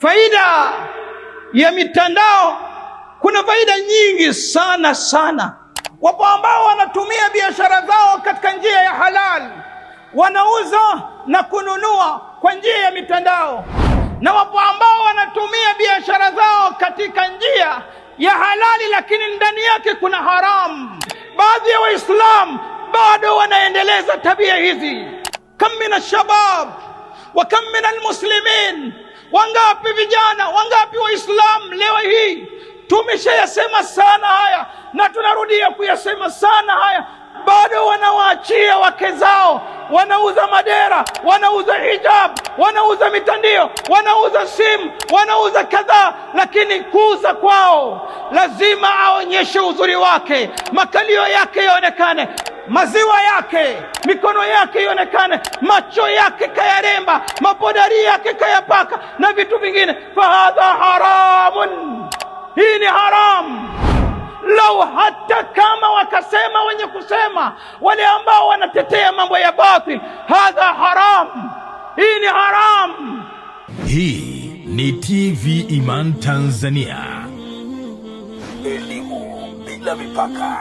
Faida ya mitandao, kuna faida nyingi sana. Wapo ambao wanatumia biashara zao katika njia ya halal, wanauza na kununua kwa njia ya mitandao, na wapo ambao wanatumia biashara zao katika njia ya halali, lakini ndani yake kuna haramu. Baadhi ya Waislamu bado wanaendeleza tabia hizi. Kam min alshabab wa kam min almuslimin, wangapi vijana, wangapi Waislamu leo hii tumeshayasema sana haya na tunarudia kuyasema sana haya, bado wanawaachia wake zao, wanauza madera, wanauza hijab, wanauza mitandio, wanauza simu, wanauza kadhaa. Lakini kuuza kwao lazima aonyeshe uzuri wake, makalio yake yaonekane, maziwa yake, mikono yake ionekane, macho yake kayaremba, mapodari yake kayapaka na vitu vingine. Fahadha haramun, hii ni haramu. Lau hata kama wakasema wenye kusema, wale ambao wanatetea mambo ya batil, hadha haram, hii ni haram. Hii ni TV Iman Tanzania, elimu bila mipaka.